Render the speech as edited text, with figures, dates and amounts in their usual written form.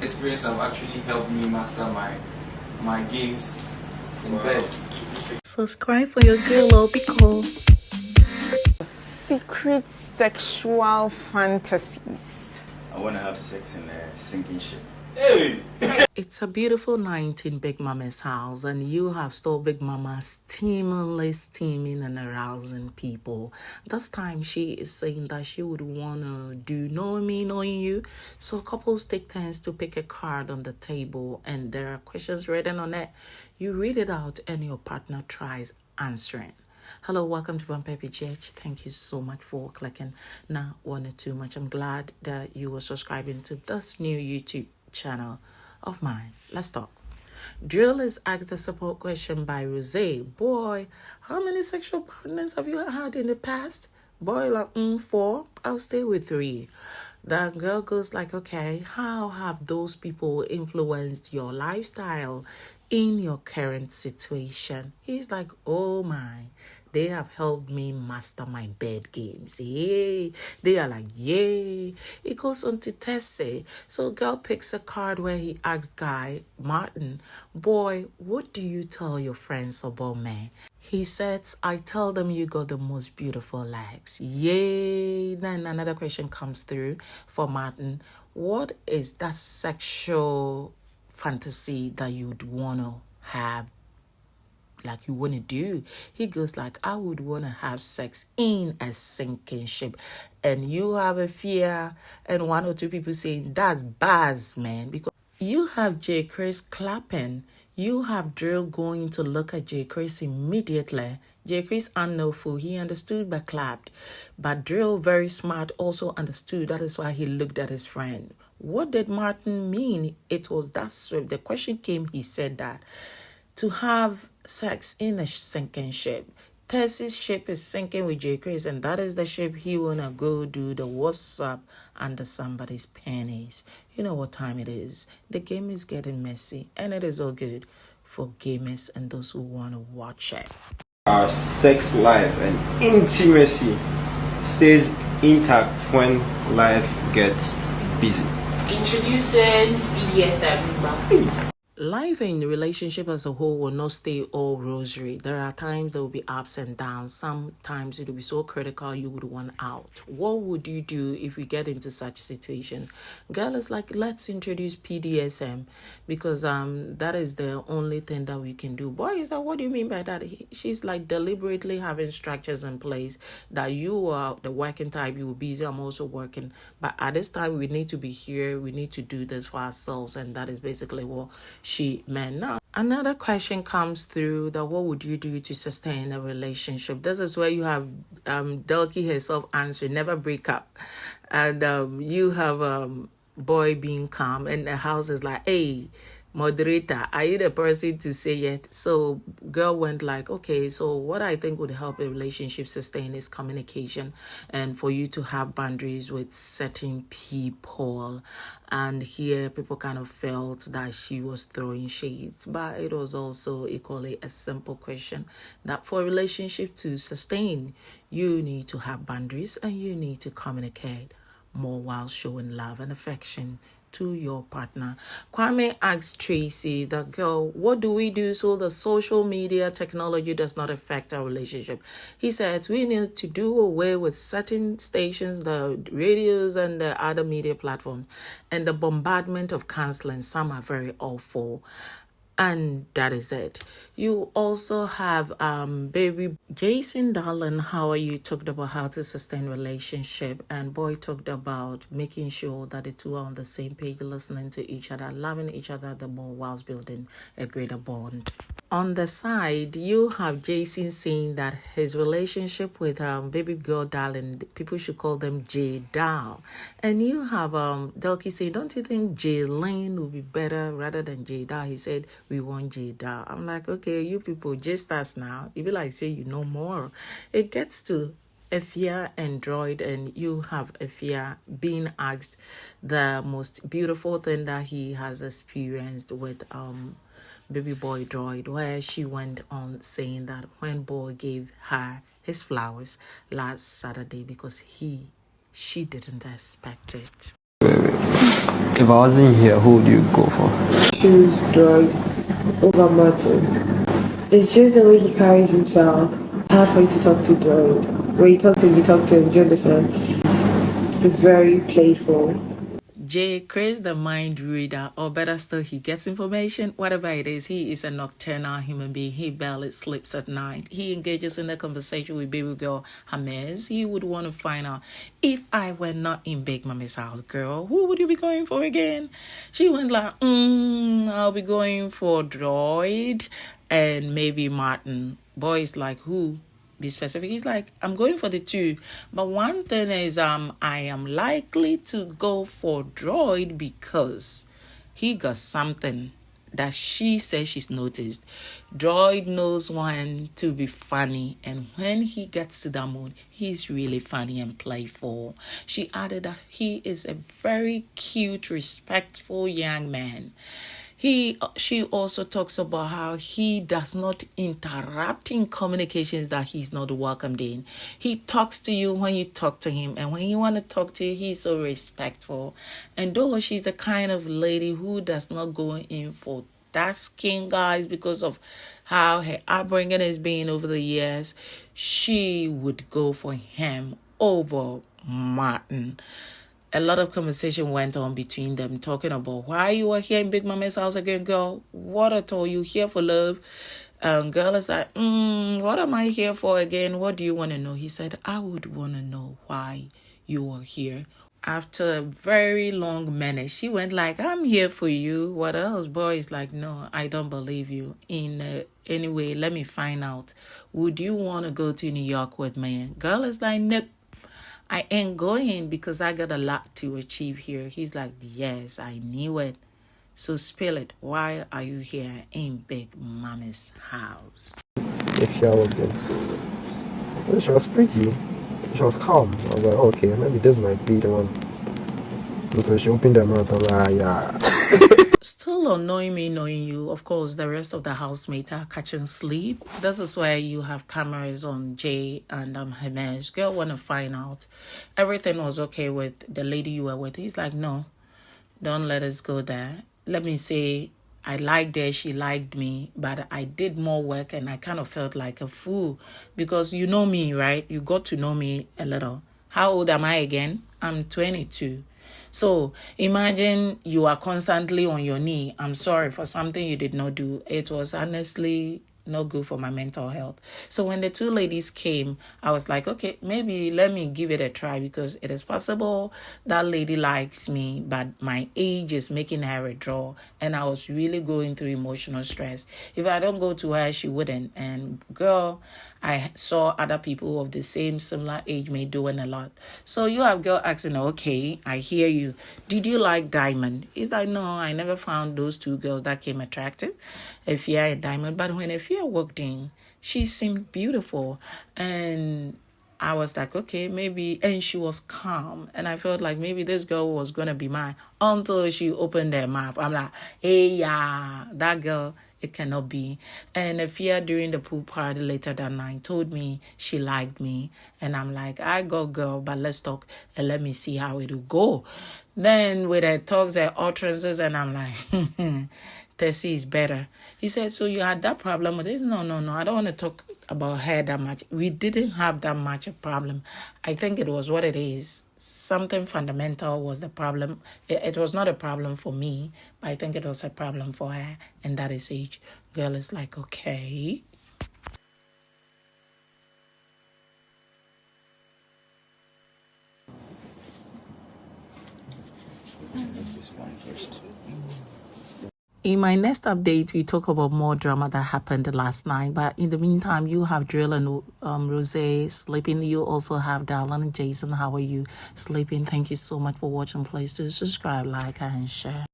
Experience have actually helped me master my games in bed. Subscribe for your girl Obico. Secret sexual fantasies. I want to have sex in a sinking ship. Hey! It's a beautiful night in Big Mama's house, and you have stole Big Mama steaming and arousing people. This time she is saying that she would want to do know me, knowing you. So couples take turns to pick a card on the table, and there are questions written on it. You read it out, and your partner tries answering. Hello, welcome to Vampire PGH. Thank you so much for clicking. Now, one or too much. I'm glad that you are subscribing to this new YouTube channel of mine. Let's talk. Drill is asked a support question by Rose. Boy, how many sexual partners have you had in the past? Boy, like 4. I'll stay with 3. The girl goes like, okay, how have those people influenced your lifestyle in your current situation? He's like, oh my, they have helped me master my bed games. Yay. They are like, yay. It goes on to Tessie. So girl picks a card where he asks guy, Martin, boy, what do you tell your friends about me? He says, I tell them you got the most beautiful legs. Yay. Then another question comes through for Martin. What is that sexual fantasy that you'd want to have, like you want to do? He goes like, I would want to have sex in a sinking ship. And you have a fear, and 1 or 2 people saying, that's baz, man. Because you have J. Chris clapping. You have Drill going to look at J. Chris immediately. J. Chris fool. He understood but clapped. But Drill, very smart, also understood. That is why he looked at his friend. What did Martin mean? It was that swift. The question came, he said that to have sex in a sinking ship. Tessie's ship is sinking with J. Chris, and that is the ship he wanna go do the what's up under somebody's panties. You know what time it is. The game is getting messy, and it is all good for gamers and those who want to watch it. Our sex life and intimacy stays intact when life gets busy. Introducing BDSM. Life in the relationship as a whole will not stay all rosary. There are times there will be ups and downs. Sometimes it will be so critical you would want out. What would you do if we get into such situation? Girl is like, let's introduce PDSM because that is the only thing that we can do. Boy is like, what do you mean by that? She's like deliberately having structures in place that you are the working type, you will be busy, I'm also working. But at this time we need to be here, we need to do this for ourselves, and that is basically what she meant. Now, another question comes through that what would you do to sustain a relationship? This is where you have Delky herself answering, never break up. And you have boy being calm, and the house is like, hey, moderator, are you the person to say it? So girl went like, okay, so what I think would help a relationship sustain is communication, and for you to have boundaries with certain people. And here people kind of felt that she was throwing shades, but it was also equally a simple question that for a relationship to sustain, you need to have boundaries and you need to communicate more while showing love and affection to your partner. Kwame asked Tracy, the girl, what do we do so the social media technology does not affect our relationship? He said, we need to do away with certain stations, the radios and the other media platforms, and the bombardment of counseling. Some are very awful. And that is it. You also have baby Jason Darlin, how are you, talked about how to sustain relationship, and Boy talked about making sure that the two are on the same page, listening to each other, loving each other the more whilst building a greater bond. On the side, you have Jason saying that his relationship with baby girl Darlin, people should call them J Dal. And you have Delky saying, don't you think J Lane would be better rather than J Dal? He said, we want J Dal. I'm like, okay, you people just us now. You be like, say you know more. It gets to Efia and Droid, and you have Efia being asked the most beautiful thing that he has experienced with baby boy Droid, where she went on saying that when boy gave her his flowers last Saturday because she didn't expect it. If I wasn't here, who would you go for? Choose Droid over Martin. It's just the way he carries himself. Hard for you to talk to Droid. When you talk to him, do you understand? It's very playful. Jay creates the mind reader, or better still, he gets information. Whatever it is, he is a nocturnal human being. He barely sleeps at night. He engages in the conversation with baby girl Hermes. He would want to find out, if I were not in Big Mommy's house, girl, who would you be going for again? She went like, I'll be going for Droid and maybe Martin. Boy's like, who? Be specific. He's like, I'm going for the two, but one thing is I am likely to go for Droid because he got something that she says she's noticed. Droid knows when to be funny, and when he gets to that mood, he's really funny and playful. She added that he is a very cute, respectful young man. She also talks about how he does not interrupt in communications that he's not welcomed in. He talks to you when you talk to him, and when you want to talk to you, he's so respectful. And though she's the kind of lady who does not go in for dark skin guys because of how her upbringing has been over the years, she would go for him over Martin. A lot of conversation went on between them, talking about why you were here in Big Mama's house again, girl. What at all? You here for love? Girl is like, what am I here for again? What do you want to know? He said, I would want to know why you are here. After a very long minute, she went like, I'm here for you. What else? Boy is like, no, I don't believe you. Anyway, let me find out. Would you want to go to New York with me? Girl is like, nope. I ain't going because I got a lot to achieve here. He's like, yes, I knew it. So spill it. Why are you here in Big Mama's house? If you with them. Well, she was pretty. She was calm. I was like, okay, maybe this might be the one. So she opened her mouth and like, yeah. Still annoying me knowing you. Of course, the rest of the housemates are catching sleep. This is why you have cameras on Jay and Hermes. Girl want to find out. Everything was okay with the lady you were with. He's like, no, don't let us go there. Let me say, I liked her, she liked me, but I did more work and I kind of felt like a fool because you know me, right? You got to know me a little. How old am I again? I'm 22. So imagine you are constantly on your knee. I'm sorry for something you did not do. It was honestly not good for my mental health. So when the two ladies came, I was like, okay, maybe let me give it a try because it is possible that lady likes me, but my age is making her withdraw. And I was really going through emotional stress. If I don't go to her, she wouldn't. And girl, I saw other people of the same similar age may doing a lot. So you have girl asking, okay, I hear you. Did you like Diamond? He's like, no, I never found those two girls that came attractive. Afia and Diamond. But when Afia walked in, she seemed beautiful. And I was like, okay, maybe. And she was calm. And I felt like maybe this girl was going to be mine until she opened her mouth. I'm like, hey, yeah, that girl. It cannot be. And Afia during the pool party later that night told me she liked me. And I'm like, I go girl, but let's talk and let me see how it'll go. Then with her talks, her utterances, and I'm like, Tessie is better. He said, so you had that problem with this? No. I don't want to talk about her that much. We didn't have that much a problem. I think it was what it is. Something fundamental was the problem. It was not a problem for me, but I think it was a problem for her, and that is age. Girl is like, okay. This one first. In my next update, we talk about more drama that happened last night. But in the meantime, you have Drill and Rose sleeping. You also have Darlene and Jason. How are you sleeping? Thank you so much for watching. Please do subscribe, like, and share.